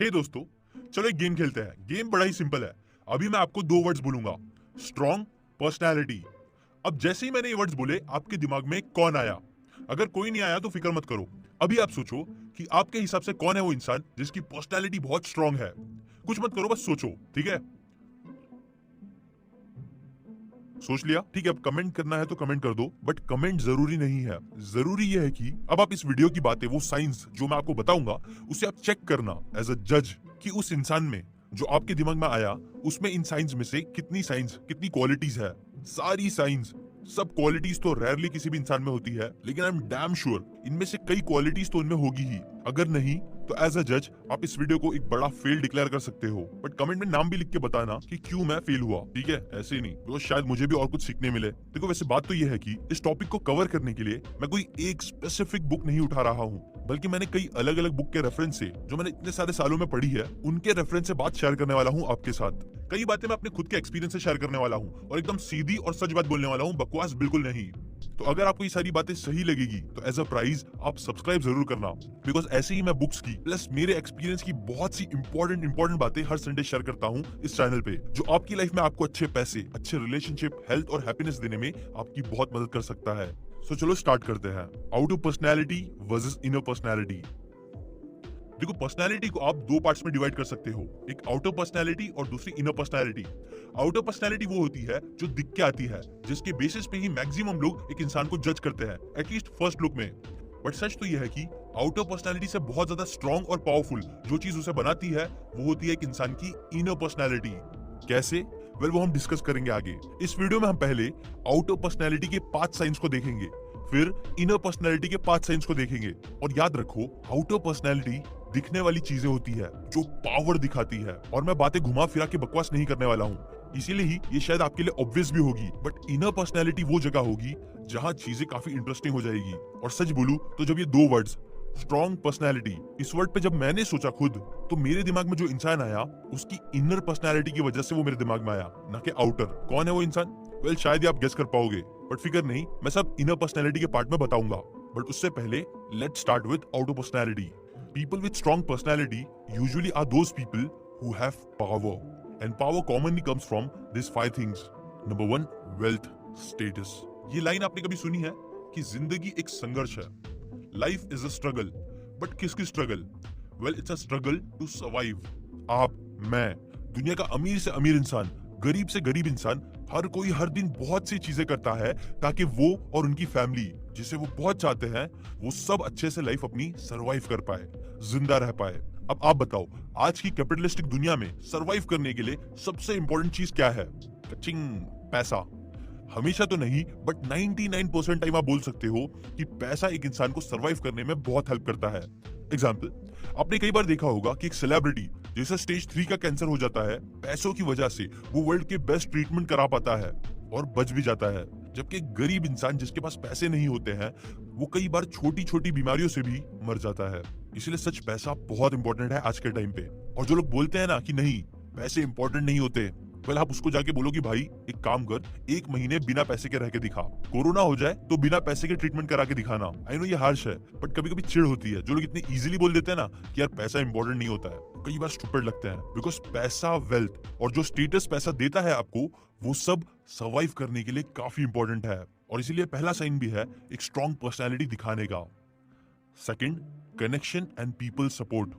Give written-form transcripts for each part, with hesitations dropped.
हे दोस्तों, चलो एक गेम खेलते हैं। गेम बड़ा ही सिंपल है। अभी मैं आपको दो वर्ड्स बोलूंगा, स्ट्रॉन्ग, पर्सनैलिटी। अब जैसे ही मैंने ये वर्ड्स बोले आपके दिमाग में कौन आया? अगर कोई नहीं आया तो फिक्र मत करो। अभी आप सोचो कि आपके हिसाब से कौन है वो इंसान जिसकी पर्सनैलिटी बहुत स्ट्रांग है। कुछ मत करो, बस सोचो, ठीक है? सोच लिया? ठीक है, अब कमेंट करना है तो कमेंट कर दो, बट कमेंट जरूरी नहीं है। जरूरी यह है कि अब आप इस वीडियो की बातें, वो साइंस जो मैं आपको बताऊंगा, उसे आप चेक करना एज अ जज कि उस इंसान में जो आपके दिमाग में आया, उसमें इन साइंस में से कितनी साइंस, कितनी क्वालिटीज है। सारी साइंस, सब क्वालिटीज तो रेयरली किसी भी इंसान में होती है, लेकिन आई एम डैम श्योर इनमें से कई क्वालिटीज तो इनमें होगी ही। अगर नहीं तो एज अ जज आप इस वीडियो को एक बड़ा फेल डिक्लेयर कर सकते हो, बट कमेंट में नाम भी लिख के बताना कि क्यों मैं फेल हुआ, ठीक है? ऐसे ही नहीं, तो शायद मुझे भी और कुछ सीखने मिले। देखो, वैसे बात तो यह है कि इस टॉपिक को कवर करने के लिए मैं कोई एक स्पेसिफिक बुक नहीं उठा रहा हूँ, बल्कि मैंने कई अलग अलग बुक के रेफरेंस से, जो मैंने इतने सारे सालों में पढ़ी है, उनके रेफरेंस से बात शेयर करने वाला हूँ आपके साथ। कई बातें मैं अपने खुद के एक्सपीरियंस से शेयर करने वाला हूँ और एकदम सीधी और सच बात बोलने वाला हूँ, बकवास बिल्कुल नहीं। तो अगर आपको ये सारी बातें सही लगेगी तो एज अ प्राइज आप सब्सक्राइब जरूर करना, बिकॉज ऐसे ही मैं बुक्स की प्लस मेरे एक्सपीरियंस की बहुत सी इंपॉर्टेंट बातें हर संडे शेयर करता हूँ इस चैनल पे, जो आपकी लाइफ में आपको अच्छे पैसे, अच्छे रिलेशनशिप, हेल्थ और हैप्पीनेस देने में आपकी बहुत मदद कर सकता है। सो चलो स्टार्ट करते हैं। Outer personality versus inner personality. देखो, पर्सनैलिटी को आप दो पार्ट्स में डिवाइड कर सकते हो, एक आउटर पर्सनैलिटी और दूसरी इनर पर्सनैलिटी। आउटर पर्सनैलिटी वो होती है जो दिख के आती है, जिसके बेसिस पे ही मैक्सिमम लोग एक इंसान को जज करते हैं, एटलीस्ट फर्स्ट लुक में। बट सच तो यह है कि आउटर पर्सनैलिटी से बहुत ज्यादा स्ट्रॉन्ग और पावरफुल जो चीज उसे बनाती है, वो होती है एक इंसान की इनर पर्सनैलिटी। कैसे? वो हम डिस्कस करेंगे आगे। इस वीडियो में हम पहले आउटर पर्सनैलिटी के 5 साइंस को देखेंगे, फिर इनर पर्सनैलिटी के 5 साइंस को देखेंगे। और याद रखो, आउटर पर्सनैलिटी दिखने वाली चीजें होती है जो पावर दिखाती है, और मैं बातें घुमा फिरा के बकवास नहीं करने वाला हूँ, इसीलिए ही ये शायद आपके लिए ऑब्वियस भी होगी। बट इनर पर्सनैलिटी वो जगह होगी जहाँ चीजें काफी इंटरेस्टिंग हो जाएगी। और सच बोलूं तो जब ये दो वर्ड्स, स्ट्रॉन्ग पर्सनैलिटी, इस वर्ड पे जब मैंने सोचा खुद, तो मेरे दिमाग में जो इंसान आया, उसकी इनर पर्सनैलिटी की वजह से वो मेरे दिमाग में आया, ना कि आउटर। कौन है वो इंसान? शायद ही आप गेस कर पाओगे, बट फिकर नहीं, मैं सब इनर पर्सनैलिटी के पार्ट में बताऊंगा। बट उससे पहले let's start with outer personality. People with strong personality usually are those people who have power, and power commonly comes from these 5 things. Number 1, wealth, status. ये लाइन आपने कभी सुनी है कि जिंदगी एक संघर्ष है, life is a struggle. But किसकी struggle? It's a struggle to survive. आप, मैं, दुनिया का अमीर से अमीर इंसान, गरीब से गरीब इंसान, हर कोई हर दिन बहुत सी चीजें करता है ताकि वो और उनकी फैमिली, जिसे वो बहुत चाहते हैं, वो सब अच्छे से लाइफ अपनी सरवाइव कर पाए, जिंदा रह पाए। अब आप बताओ, आज की कैपिटलिस्टिक दुनिया में सरवाइव करने के लिए सबसे इंपॉर्टेंट चीज क्या है? कचिंग, पैसा। हमेशा तो नहीं, बट 99% टाइम आप बोल सकते हो कि पैसा एक इंसान को सरवाइव करने में बहुत हेल्प करता है। एग्जाम्पल, आपने कई बार देखा होगा कि एक सेलिब्रिटी जैसे स्टेज 3 का कैंसर हो जाता है, पैसों की वजह से वो वर्ल्ड के बेस्ट ट्रीटमेंट करा पाता है और बच भी जाता है, जबकि एक गरीब इंसान जिसके पास पैसे नहीं होते हैं, वो कई बार छोटी छोटी बीमारियों से भी मर जाता है। इसलिए सच, पैसा बहुत इंपॉर्टेंट है आज के टाइम पे। और जो लोग बोलते हैं ना कि नहीं, पैसे इंपॉर्टेंट नहीं होते, आप उसको जाके बोलो कि भाई एक काम कर, 1 महीने बिना पैसे के रह के दिखा, कोरोना हो जाए तो बिना पैसे के ट्रीटमेंट करा के दिखाना। आई नो ये हार्श है, बट कभी कभी चिढ़ होती है जो लोग इतने इजीली बोल देते हैं ना कि यार पैसा इंपॉर्टेंट नहीं होता है। कई बार स्टूपिड लगते हैं, बिकॉज पैसा, वेल्थ और जो स्टेटस पैसा देता है आपको, वो सब सर्वाइव करने के लिए काफी इंपॉर्टेंट है। और इसीलिए पहला साइन भी है एक स्ट्रॉन्ग पर्सनैलिटी दिखाने का। Second, connection and people support.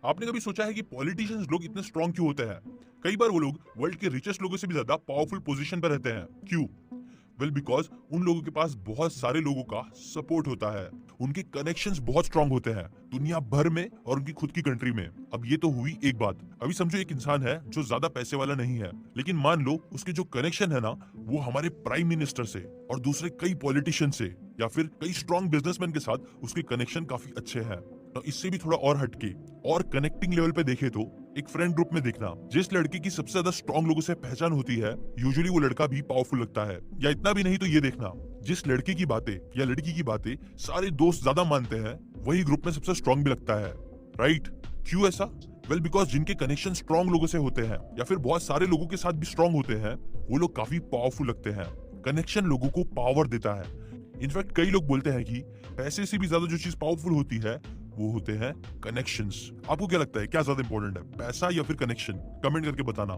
आपने कभी सोचा है कि पॉलिटिशियंस लोग इतने स्ट्रॉन्ग क्यों होते हैं? कई बार वो लोग वर्ल्ड के रिचेस्ट लोगों से भी ज्यादा पावरफुल पोजीशन पर रहते हैं। क्यों? बिकॉज उन लोगों के पास बहुत सारे लोगों का सपोर्ट होता है, उनके कनेक्शंस बहुत स्ट्रांग होते हैं दुनिया भर में और उनकी खुद की कंट्री में। अब ये तो हुई एक बात। अभी समझो एक इंसान है जो ज्यादा पैसे वाला नहीं है, लेकिन मान लो उसके जो कनेक्शन है ना, वो हमारे प्राइम मिनिस्टर से और दूसरे कई पॉलिटिशियन से या फिर कई स्ट्रॉन्ग बिजनेसमैन के साथ उसके कनेक्शन काफी अच्छे हैं। तो इससे भी थोड़ा और हटके और कनेक्टिंग लेवल पे देखे तो एक फ्रेंड ग्रुप में देखना, जिस लड़के की सबसे ज्यादा स्ट्रॉन्ग लोगों से पहचान होती है, यूजुअली वो लड़का भी पावरफुल लगता है। या इतना भी नहीं तो ये देखना, जिस लड़के की बातें या लड़की की बातें सारे दोस्त ज्यादा मानते हैं, वही ग्रुप में सबसे स्ट्रॉन्ग भी लगता है। राइट? क्यों ऐसा? बिकॉज जिनके कनेक्शन स्ट्रॉन्ग लोगों से होते हैं या फिर बहुत सारे लोगों के साथ भी स्ट्रॉन्ग होते हैं, वो लोग काफी पावरफुल लगते हैं। कनेक्शन लोगों को पावर देता है। इनफैक्ट कई लोग बोलते हैं कि पैसे से भी ज्यादा जो चीज पावरफुल होती है वो होते हैं कनेक्शंस। आपको क्या लगता है, क्या ज्यादा इंपॉर्टेंट है, पैसा या फिर कनेक्शन? कमेंट करके बताना।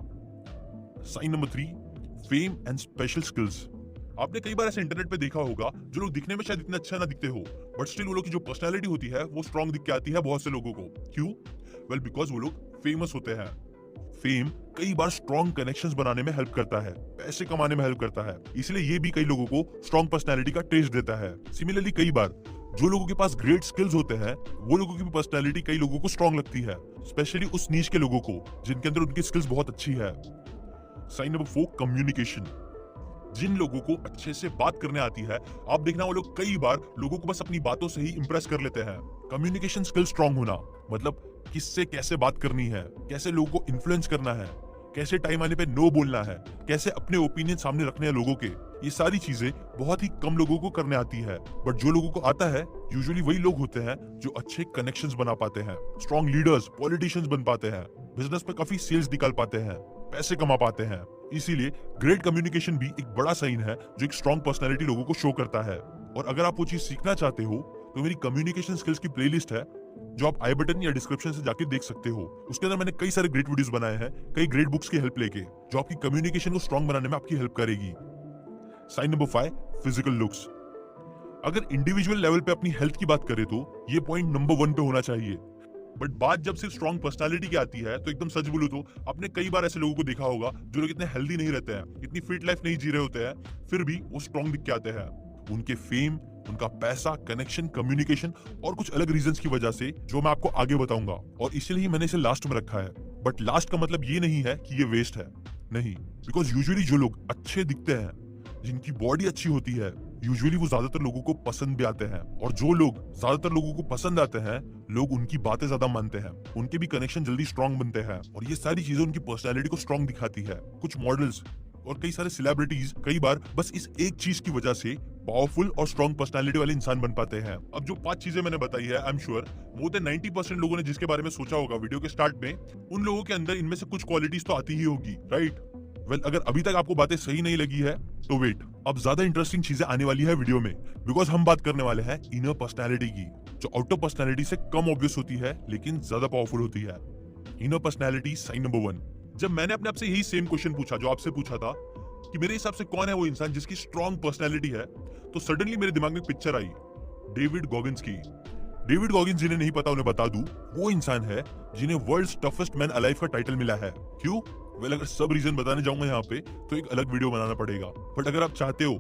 Sign number 3, fame and special skills. आपने कई बार ऐसे इंटरनेट पे देखा होगा जो लोग दिखने में शायद इतने अच्छा ना दिखते हो, बट स्टिल वो लोग की जो पर्सनैलिटी होती है वो स्ट्रांग दिख के आती है बहुत से लोगों को। क्यों? वेल, बिकॉज वो लोग फेमस होते हैं। फेम कई बार स्ट्रॉन्ग कनेक्शंस बनाने में हेल्प करता है, पैसे कमाने में हेल्प करता है, इसलिए ये भी कई लोगों को स्ट्रॉन्ग पर्सनैलिटी का टेस्ट देता है। सिमिलरली कई बार जो लोगों के पास ग्रेट स्किल्स होते हैं वो लोगों की भी पर्सनैलिटी कई लोगों को स्ट्रॉन्ग लगती है, स्पेशली उस नीश के लोगों को जिनके अंदर उनकी स्किल्स बहुत अच्छी है। Sign number 4, communication. जिन लोगों को अच्छे से बात करने आती है, आप देखना वो लोग कई बार लोगों को बस अपनी बातों से ही इंप्रेस कर लेते हैं। कम्युनिकेशन स्किल स्ट्रांग होना मतलब किससे कैसे बात करनी है, कैसे लोगों को इन्फ्लुएंस करना है, कैसे टाइम आने पे नो बोलना है, कैसे अपने ओपिनियन सामने रखने हैं लोगों के, ये सारी चीजें बहुत ही कम लोगों को करने आती है। बट जो लोगों को आता है यूजुअली वही लोग होते हैं जो अच्छे कनेक्शंस बना पाते हैं, स्ट्रॉन्ग लीडर्स, पॉलिटिशियंस बन पाते हैं, बिजनेस में काफी सेल्स निकाल पाते हैं, पैसे कमा पाते हैं। इसीलिए ग्रेट कम्युनिकेशन भी एक बड़ा साइन है जो एक स्ट्रॉन्ग पर्सनैलिटी लोगों को शो करता है। और अगर आप वो चीज सीखना चाहते हो तो मेरी कम्युनिकेशन स्किल्स की प्लेलिस्ट है जो आप आई बटन या डिस्क्रिप्शन से जाके देख सकते हो। उसके अंदर मैंने कई सारे ग्रेट वीडियोस बनाए हैं, कई ग्रेट बुक्स की हेल्प लेके, जो आपकी कम्युनिकेशन को स्ट्रॉन्ग बनाने में आपकी हेल्प करेगी। Sign number 5, physical looks. अगर इंडिविजुअल लेवल पे अपनी हेल्थ की बात करें तो ये पॉइंट नंबर 1 पे होना चाहिए। बट बात जब सिर्फ स्ट्रॉन्ग पर्सनालिटी की आती है तो एकदम सच बोलूं तो आपने कई बार ऐसे लोगों को देखा होगा जो लोग इतने हेल्दी नहीं रहते हैं, इतनी फिट लाइफ नहीं जी रहे होते हैं, फिर भी वो स्ट्रॉन्ग दिख के आते हैं। उनके फेम, उनका पैसा, कनेक्शन, कम्युनिकेशन और कुछ अलग रीजंस की वजह से जो मैं आपको आगे बताऊंगा, और इसलिए मैंने इसे लास्ट में रखा है। बट लास्ट का मतलब ये नहीं है कि ये वेस्ट है, नहीं। बिकॉज यूजुअली जो लोग अच्छे दिखते हैं, जिनकी बॉडी अच्छी होती है, यूजुअली वो ज्यादातर लोगों को पसंद भी आते हैं, और जो लोग ज्यादातर लोगों को पसंद आते हैं, लोग उनकी बातें ज्यादा मानते हैं, उनके भी कनेक्शन जल्दी स्ट्रॉन्ग बनते हैं, और ये सारी चीजें उनकी पर्सनैलिटी को स्ट्रॉन्ग दिखाती है। कुछ मॉडल्स और कई सारे सेलिब्रिटीज कई बार बस इस एक चीज की वजह से पावरफुल और स्ट्रॉन्ग पर्सनैलिटी वाले इंसान बन पाते हैं। अब जो 5 चीजें मैंने बताई है, I am sure more than 90% लोगों ने जिसके बारे में सोचा होगा वीडियो के स्टार्ट में, उन लोगों के अंदर इनमें से कुछ क्वालिटीज तो आती ही होगी, राइट? वेल, अगर अभी तक आपको बातें सही नहीं लगी है तो वेट, अब ज्यादा इंटरेस्टिंग चीजें आने वाली है वीडियो में, बिकॉज हम बात करने वाले हैं इनर पर्सनैलिटी की, जो आउटर पर्सनैलिटी से कम ऑब्वियस होती है लेकिन ज्यादा पावरफुल होती है। Inner personality, sign number 1। जब मैंने अपने आप से यही सेम क्वेश्चन पूछा जो आपसे पूछा था कि मेरे हिसाब से कौन है वो इंसान जिसकी स्ट्रॉन्ग पर्सनैलिटी है, तो सडनली मेरे दिमाग में एक पिक्चर आई डेविड गॉगिंस की। डेविड गॉगिंस, जिन्हें नहीं पता उन्हें बता दूं, वो इंसान है जिन्हें वर्ल्ड्स टफेस्ट मैन अलाइव का टाइटल मिला है। क्यों? वेल, अगर सब रीजन बताने जाऊंगा यहाँ पे तो एक अलग वीडियो बनाना पड़ेगा, बट अगर आप चाहते हो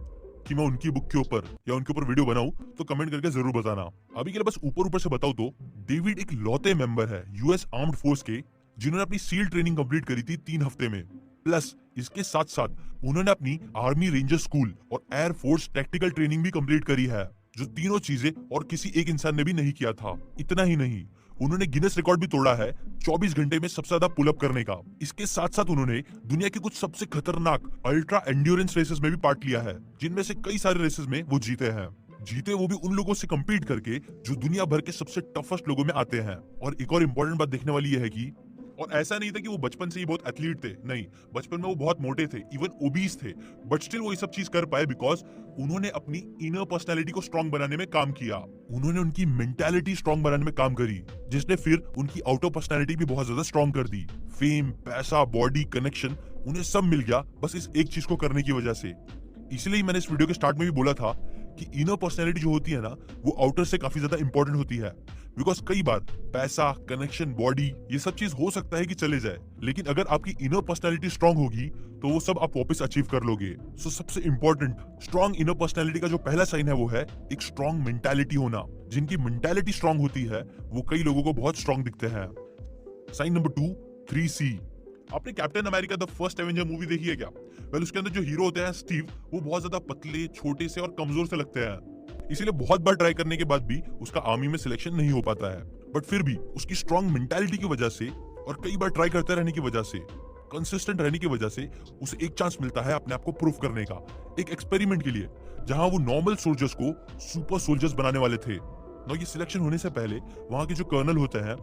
कि मैं उनकी बुक के ऊपर या उनके ऊपर वीडियो बनाऊं तो कमेंट करके जरूर बताना। अभी के लिए बस ऊपर ऊपर से बताऊं तो डेविड एक लौते मेंबर है यूएस आर्म्ड फोर्स के, जिन्होंने अपनी सील ट्रेनिंग कंप्लीट करी थी 3 हफ्ते में। प्लस इसके साथ साथ उन्होंने अपनी आर्मी रेंजर स्कूल और एयर फोर्स टैक्टिकल ट्रेनिंग भी कंप्लीट करी है, जो तीनों चीजें और किसी एक इंसान ने भी नहीं किया था। इतना ही नहीं, उन्होंने गिनेस रिकॉर्ड भी तोड़ा है 24 घंटे में सबसे ज्यादा पुल अप करने का। इसके साथ साथ उन्होंने दुनिया की कुछ सबसे खतरनाक अल्ट्रा एंड्योरेंस रेसेस में भी पार्ट लिया है, जिनमें से कई सारे रेसेस में वो जीते हैं। जीते वो भी उन लोगों से compete करके जो दुनिया भर के सबसे टफेस्ट लोगों में आते हैं। और एक और इम्पोर्टेंट बात देखने वाली यह है कि, और ऐसा नहीं था कि वो बचपन से ही बहुत एथलीट थे, नहीं, बचपन में वो बहुत मोटे थे, इवन ओबीस थे, बट स्टिल वो ये सब चीज कर पाए बिकॉज उन्होंने अपनी इनर पर्सनैलिटी को स्ट्रॉन्ग बनाने में काम किया। उन्होंने उनकी मेंटालिटी स्ट्रॉन्ग बनाने में काम करी, जिसने फिर उनकी आउटर पर्सनैलिटी भी बहुत ज्यादा स्ट्रॉन्ग कर दी। फेम, पैसा, बॉडी, कनेक्शन, उन्हें सब मिल गया बस इस एक चीज को करने की वजह से। इसलिए मैंने इस वीडियो के स्टार्ट में भी बोला था कि इनर पर्सनैलिटी जो होती है ना, वो आउटर से काफी ज्यादा इंपॉर्टेंट होती है। बिकॉज कई बार पैसा, कनेक्शन, बॉडी, ये सब चीज हो सकता है कि चले जाए, लेकिन अगर आपकी इनर पर्सनैलिटी स्ट्रांग होगी तो वो सब आप वापस अचीव कर लोगे। सो सबसे इंपॉर्टेंट स्ट्रांग इनर पर्सनैलिटी का जो पहला साइन है वो है एक स्ट्रांग मेंटालिटी होना। जिनकी मेंटालिटी स्ट्रांग होती है वो कई लोगों को बहुत स्ट्रांग दिखते हैं। Sign number 2, 3C। आपने Captain America the first avenger movie देखी है क्या? वेल, उसके अंदर जो हीरो होते हैं स्टीव, वो बहुत ज्यादा पतले, छोटे से और कमजोर से लगते हैं। इसीलिए बहुत बार ट्राई करने के बाद भी उसका आर्मी में सिलेक्शन नहीं हो पाता है। बट फिर भी उसकी स्ट्रांग मेंटालिटी की वजह से और कई बार ट्राई करते रहने की वजह से, कंसिस्टेंट रहने की वजह से उसे एक चांस मिलता है अपने आप को प्रूव करने का, एक एक्सपेरिमेंट के लिए, जहां वो नॉर्मल सोल्जर्स को सुपर सोल्जर्स बनाने वाले थे। ना ये सिलेक्शन होने से पहले वहां के जो कर्नल होते हैं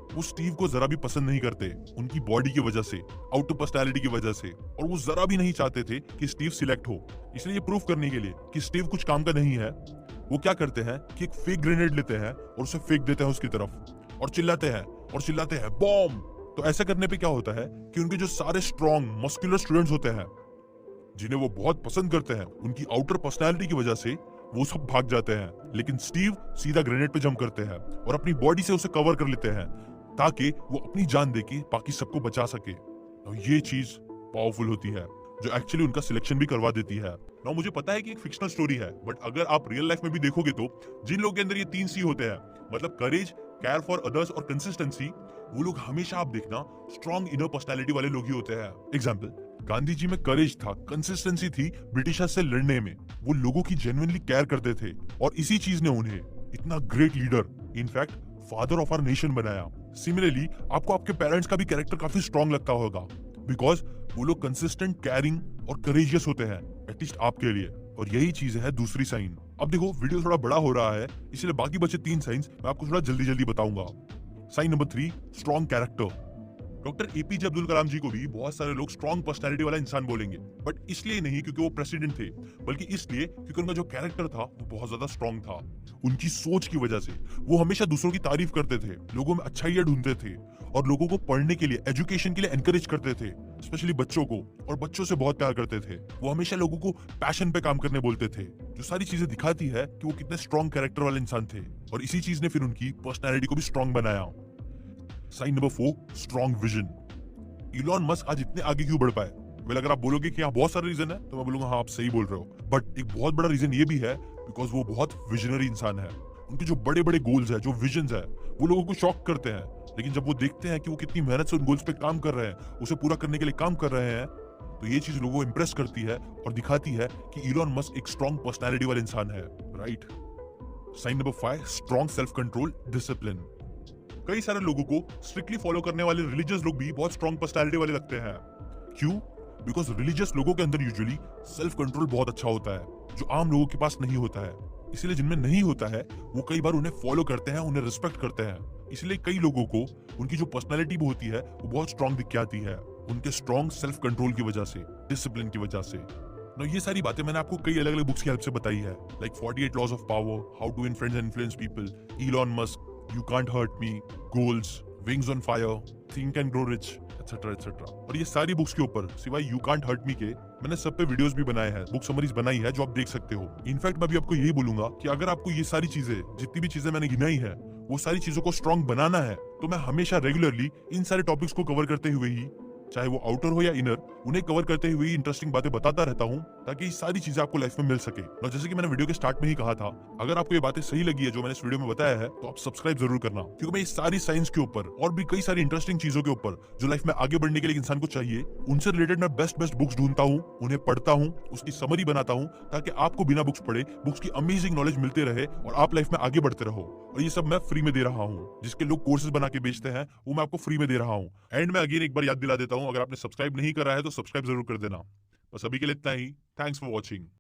वो स्टीव को जरा भी पसंद नहीं करते, उनकी बॉडी की वजह से, आउटर पर्सनैलिटी की वजह से, और वो जरा भी नहीं चाहते थे कि स्टीव सिलेक्ट हो। इसलिए ये प्रूव करने के लिए कि स्टीव कुछ काम का नहीं है, वो क्या करते हैं कि एक फेक ग्रेनेड लेते हैं और उसे फेंक देते हैं उसकी तरफ और चिल्लाते हैं बॉम्ब। तो ऐसा करने पे क्या होता है कि उनके जो सारे स्ट्रॉन्ग मस्कुलर स्टूडेंट्स होते हैं जिन्हें वो बहुत पसंद करते हैं, उनकी आउटर पर्सनालिटी की वजह से वो सब भाग जाते हैं, लेकिन स्टीव सीधा ग्रेनेड पे जंप करते हैं और अपनी बॉडी से उसे कवर कर लेते हैं ताकि वो अपनी जान देके बाकी सबको बचा सके। और ये चीज पावरफुल होती है जो एक्चुअली उनका सिलेक्शन भी करवा देती है। ना मुझे पता है कि एक फिक्शनल स्टोरी है, बट अगर आप रियल लाइफ में भी देखोगे तो जिन लोगों के अंदर ये 3 सी होते हैं, मतलब करेज, केयर फॉर अदर्स और कंसिस्टेंसी, वो लोग हमेशा आप देखना स्ट्रॉन्ग इनर पर्सनालिटी वाले लोग ही होते हैं। एग्जाम्पल, गांधी जी में करेज था, कंसिस्टेंसी थी ब्रिटिशर्स से लड़ने में, वो लोगों की जेन्युइनली केयर करते थे और इसी चीज ने उन्हें इतना great leader, in fact father of our nation बनाया। सिमिलरली आपको आपके पेरेंट्स का भी कैरेक्टर काफी स्ट्रॉन्ग लगता होगा बिकॉज वो लोग कंसिस्टेंट, केयरिंग और करेजियस होते हैं, एटलीस्ट आपके लिए। और यही चीज है दूसरी साइन। अब देखो वीडियो थोड़ा बड़ा हो रहा है, इसलिए बाकी बचे 3 साइंस मैं आपको थोड़ा जल्दी जल्दी बताऊंगा। Sign number 3, strong character. Doctor APJ Abdul Kalam ji को भी बहुत सारे लोग स्ट्रॉन्ग पर्सनैलिटी वाला इंसान बोलेंगे, बट इसलिए नहीं क्योंकि वो प्रेसिडेंट थे, बल्कि इसलिए क्योंकि उनका जो कैरेक्टर था वो बहुत ज्यादा स्ट्रॉन्ग था। उनकी सोच की वजह से वो हमेशा दूसरों की तारीफ करते थे, लोगों में अच्छाइयां ढूंढते थे और लोगों को पढ़ने के लिए, एजुकेशन के लिए एनकरेज करते थे, स्पेशली बच्चों को, और बच्चों से बहुत प्यार करते थे। वो हमेशा लोगों को पैशन पे काम करने बोलते थे, जो सारी चीजें दिखाती है कि वो कितने स्ट्रॉन्ग कैरेक्टर वाले इंसान थे। और इसी चीज ने फिर उनकी पर्सनैलिटी को भी स्ट्रॉन्ग बनाया। Sign number 4, strong vision. Elon Musk आज इतने आगे क्यों बढ़ पाए? वेल, अगर आप बोलोगे कि यहाँ बहुत सारे रीजन है तो मैं बोलूंगा हाँ, आप सही बोल रहे हो, बट एक बहुत बड़ा रीजन ये भी है बिकॉज वो बहुत विजनरी इंसान है। उनके जो बड़े बड़े गोल्स है, जो विजन्स है, वो लोगों को शॉक करते हैं, लेकिन जब वो देखते हैं कि वो कितनी मेहनत से उन गोल्स पे काम कर रहे हैं, उसे पूरा करने के लिए काम कर रहे हैं, तो ये चीज लोगों को इंप्रेस करती है और दिखाती है कि इलॉन मस्क एक स्ट्रॉन्ग पर्सनैलिटी वाला इंसान है, right. Sign number 5, strong self control, discipline. कई सारे लोगों को स्ट्रिक्टली फॉलो करने वाले रिलीजियस लोग भी बहुत स्ट्रॉन्ग पर्सनैलिटी वाले लगते हैं। क्यों? बिकॉज रिलीजियस लोगों के अंदर यूजुअली सेल्फ कंट्रोल बहुत अच्छा होता है, जो आम लोगों के पास नहीं होता है। इसलिए जिनमें नहीं होता है वो कई बार उन्हें फॉलो करते हैं, उन्हें रिस्पेक्ट करते हैं। इसलिए कई लोगों को उनकी जो पर्सनैलिटी भी होती है वो बहुत स्ट्रॉन्ग दिख के आती है, उनके स्ट्रॉन्ग सेल्फ कंट्रोल की वजह से, डिसिप्लिन की वजह से। ना ये सारी बातें मैंने आपको कई अलग अलग बुक्स की हेल्प से बताई है, like 48 laws of power, how to win friends and influence people, Elon Musk, You Can't Hurt Me, Goals, Wings on Fire, Think and Grow Rich, etc. etc. और ये सारी बुक्स के ऊपर सिवाय You Can't Hurt Me के मैंने सब पे वीडियोस भी बनाए हैं, बुक समरीज बनाई है जो आप देख सकते हो। इनफैक्ट मैं भी आपको यही बोलूंगा कि अगर आपको ये सारी चीजें, जितनी भी चीजें मैंने गिनाई है, वो सारी चीजों को स्ट्रॉन्ग बनाना है, तो मैं हमेशा रेगुलरली इन सारे टॉपिक्स को कवर करते हुए ही, चाहे वो आउटर हो या इनर, उन्हें कवर करते हुए इंटरेस्टिंग बातें बताता रहता हूँ ताकि ये सारी चीजें आपको लाइफ में मिल सके। और जैसे कि मैंने वीडियो के स्टार्ट में ही कहा था, अगर आपको ये बातें सही लगी है जो मैंने इस वीडियो में बताया है, तो आप सब्सक्राइब जरूर करना, क्योंकि मैं इस सारी साइंस के ऊपर और भी कई सारी इंटरेस्टिंग चीजों के ऊपर जो लाइफ में आगे बढ़ने के लिए इंसान को चाहिए, उनसे रिलेटेड मैं बेस्ट बुक्स ढूंढता हूँ, उन्हें पढ़ता हूँ, उसकी समरी बनाता हूँ, ताकि आपको बिना बुक्स पढ़े बुक्स की अमेजिंग नॉलेज मिलते रहे और आप लाइफ में आगे बढ़ते रहो। और ये सब मैं फ्री में दे रहा हूँ, जिसके लोग कोर्सेज बना के बेचते हैं वो मैं आपको फ्री में दे रहा हूँ। एंड मैं अगेन एक बार याद दिला देता हूँ, अगर आपने सब्सक्राइब नहीं करा है तो सब्सक्राइब जरूर कर देना। बस अभी के लिए इतना ही। Thanks for watching.